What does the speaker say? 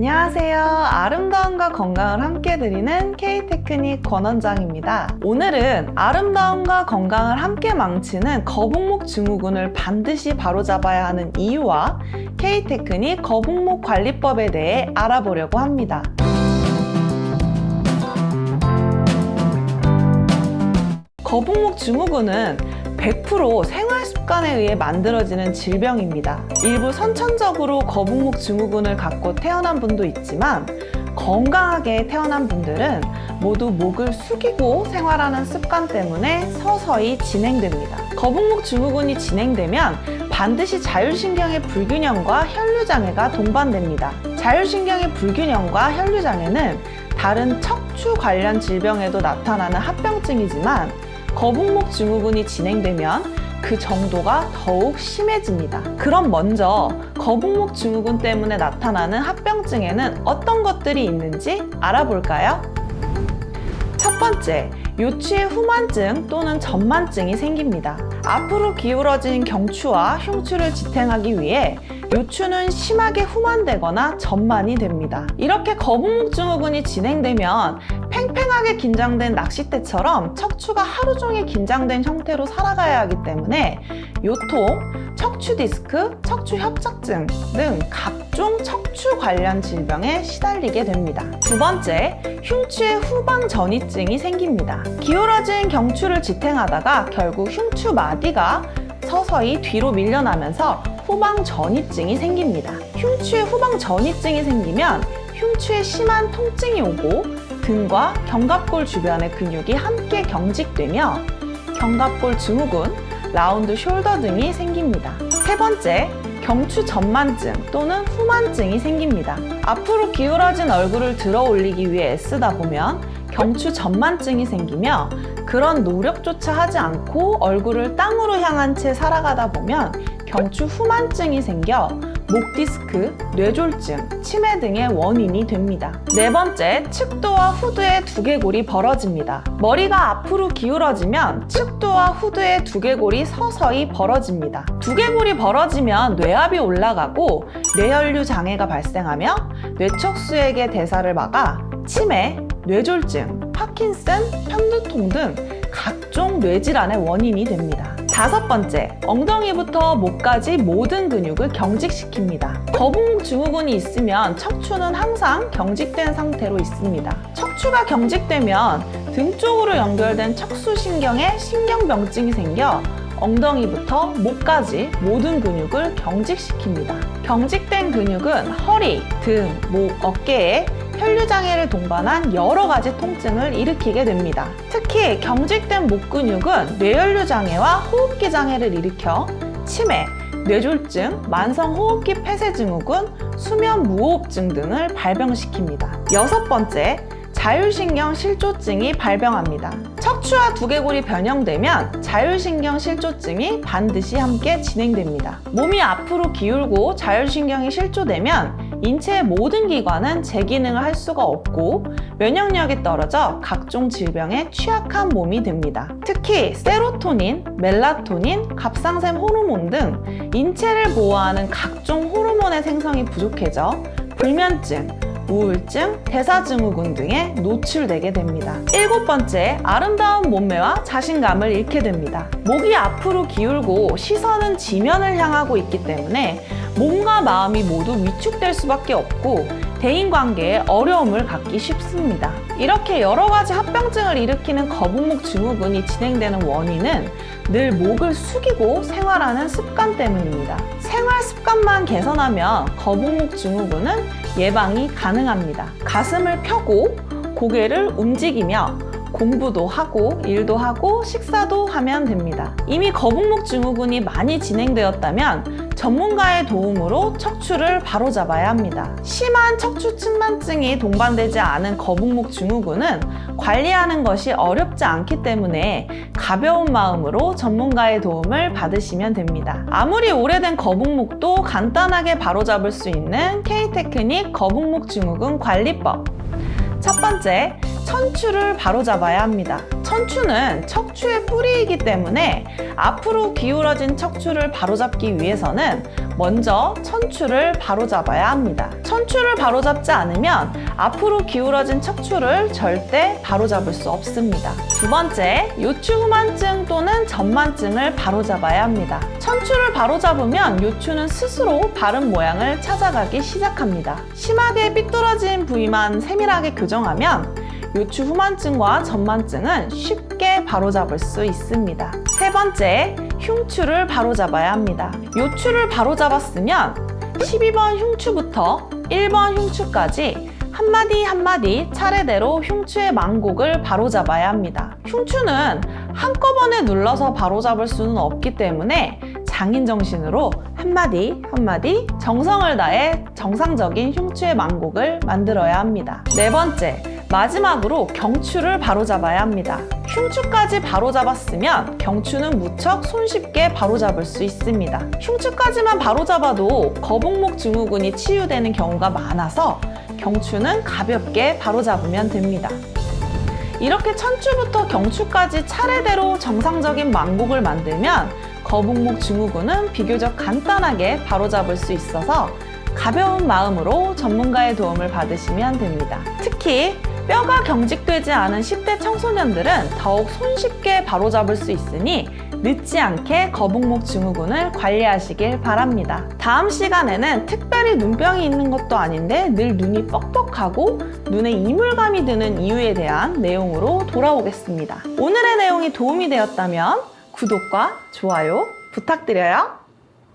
안녕하세요. 아름다움과 건강을 함께 드리는 K테크닉 권원장입니다. 오늘은 아름다움과 건강을 함께 망치는 거북목 증후군을 반드시 바로잡아야 하는 이유와 K테크닉 거북목 관리법에 대해 알아보려고 합니다. 거북목 증후군은 100% 생활 습관에 의해 만들어지는 질병입니다. 일부 선천적으로 거북목 증후군을 갖고 태어난 분도 있지만 건강하게 태어난 분들은 모두 목을 숙이고 생활하는 습관 때문에 서서히 진행됩니다. 거북목 증후군이 진행되면 반드시 자율신경의 불균형과 혈류장애가 동반됩니다. 자율신경의 불균형과 혈류장애는 다른 척추 관련 질병에도 나타나는 합병증이지만 거북목 증후군이 진행되면 그 정도가 더욱 심해집니다. 그럼 먼저 거북목 증후군 때문에 나타나는 합병증에는 어떤 것들이 있는지 알아볼까요? 첫 번째, 요추의 후만증 또는 전만증이 생깁니다. 앞으로 기울어진 경추와 흉추를 지탱하기 위해 요추는 심하게 후만되거나 전만이 됩니다. 이렇게 거북목 증후군이 진행되면 팽팽하게 긴장된 낚싯대처럼 척추가 하루 종일 긴장된 형태로 살아가야 하기 때문에 요통, 척추 디스크, 척추 협착증 등 각종 척추 관련 질병에 시달리게 됩니다. 두 번째, 흉추의 후방 전이증이 생깁니다. 기울어진 경추를 지탱하다가 결국 흉추 마디가 서서히 뒤로 밀려나면서 후방 전이증이 생깁니다. 흉추의 후방 전이증이 생기면 흉추에 심한 통증이 오고 등과 견갑골 주변의 근육이 함께 경직되며 견갑골 증후군, 라운드 숄더 등이 생깁니다. 세 번째, 경추 전만증 또는 후만증이 생깁니다. 앞으로 기울어진 얼굴을 들어 올리기 위해 애쓰다 보면 경추 전만증이 생기며 그런 노력조차 하지 않고 얼굴을 땅으로 향한 채 살아가다 보면 경추 후만증이 생겨 목 디스크, 뇌졸중, 치매 등의 원인이 됩니다. 네 번째, 측도와 후두의 두개골이 벌어집니다. 머리가 앞으로 기울어지면 측도와 후두의 두개골이 서서히 벌어집니다. 두개골이 벌어지면 뇌압이 올라가고 뇌혈류 장애가 발생하며 뇌척수액의 대사를 막아 치매, 뇌졸중, 파킨슨, 편두통 등 각종 뇌질환의 원인이 됩니다. 다섯 번째, 엉덩이부터 목까지 모든 근육을 경직시킵니다. 거북목 증후군이 있으면 척추는 항상 경직된 상태로 있습니다. 척추가 경직되면 등 쪽으로 연결된 척수신경에 신경병증이 생겨 엉덩이부터 목까지 모든 근육을 경직시킵니다. 경직된 근육은 허리, 등, 목, 어깨에 혈류장애를 동반한 여러 가지 통증을 일으키게 됩니다. 특히 경직된 목 근육은 뇌혈류장애와 호흡기 장애를 일으켜 치매, 뇌졸중, 만성호흡기 폐쇄증후군, 수면무호흡증 등을 발병시킵니다. 여섯 번째, 자율신경 실조증이 발병합니다. 척추와 두개골이 변형되면 자율신경 실조증이 반드시 함께 진행됩니다. 몸이 앞으로 기울고 자율신경이 실조되면 인체의 모든 기관은 제 기능을 할 수가 없고 면역력이 떨어져 각종 질병에 취약한 몸이 됩니다. 특히 세로토닌, 멜라토닌, 갑상샘 호르몬 등 인체를 보호하는 각종 호르몬의 생성이 부족해져 불면증, 우울증, 대사증후군 등에 노출되게 됩니다. 일곱 번째, 아름다운 몸매와 자신감을 잃게 됩니다. 목이 앞으로 기울고 시선은 지면을 향하고 있기 때문에 몸과 마음이 모두 위축될 수밖에 없고 대인관계에 어려움을 갖기 쉽습니다. 이렇게 여러 가지 합병증을 일으키는 거북목 증후군이 진행되는 원인은 늘 목을 숙이고 생활하는 습관 때문입니다. 생활 습관만 개선하면 거북목 증후군은 예방이 가능합니다. 가슴을 펴고 고개를 움직이며 공부도 하고 일도 하고 식사도 하면 됩니다. 이미 거북목 증후군이 많이 진행되었다면 전문가의 도움으로 척추를 바로잡아야 합니다. 심한 척추 측만증이 동반되지 않은 거북목 증후군은 관리하는 것이 어렵지 않기 때문에 가벼운 마음으로 전문가의 도움을 받으시면 됩니다. 아무리 오래된 거북목도 간단하게 바로잡을 수 있는 K테크닉 거북목 증후군 관리법. 첫 번째, 천추를 바로잡아야 합니다. 천추는 척추의 뿌리이기 때문에 앞으로 기울어진 척추를 바로잡기 위해서는 먼저 천추를 바로잡아야 합니다. 천추를 바로잡지 않으면 앞으로 기울어진 척추를 절대 바로잡을 수 없습니다. 두 번째, 요추 후만증 또는 전만증을 바로잡아야 합니다. 천추를 바로잡으면 요추는 스스로 바른 모양을 찾아가기 시작합니다. 심하게 삐뚤어진 부위만 세밀하게 교정하면 요추 후만증과 전만증은 쉽게 바로잡을 수 있습니다. 세 번째, 흉추를 바로잡아야 합니다. 요추를 바로잡았으면 12번 흉추부터 1번 흉추까지 한마디 한마디 차례대로 흉추의 망곡을 바로잡아야 합니다. 흉추는 한꺼번에 눌러서 바로잡을 수는 없기 때문에 장인 정신으로 한마디 한마디 정성을 다해 정상적인 흉추의 망곡을 만들어야 합니다. 네 번째, 마지막으로 경추를 바로잡아야 합니다. 흉추까지 바로잡았으면 경추는 무척 손쉽게 바로잡을 수 있습니다. 흉추까지만 바로잡아도 거북목 증후군이 치유되는 경우가 많아서 경추는 가볍게 바로잡으면 됩니다. 이렇게 천추부터 경추까지 차례대로 정상적인 망곡을 만들면 거북목 증후군은 비교적 간단하게 바로잡을 수 있어서 가벼운 마음으로 전문가의 도움을 받으시면 됩니다. 특히 뼈가 경직되지 않은 10대 청소년들은 더욱 손쉽게 바로잡을 수 있으니 늦지 않게 거북목 증후군을 관리하시길 바랍니다. 다음 시간에는 특별히 눈병이 있는 것도 아닌데 늘 눈이 뻑뻑하고 눈에 이물감이 드는 이유에 대한 내용으로 돌아오겠습니다. 오늘의 내용이 도움이 되었다면 구독과 좋아요 부탁드려요.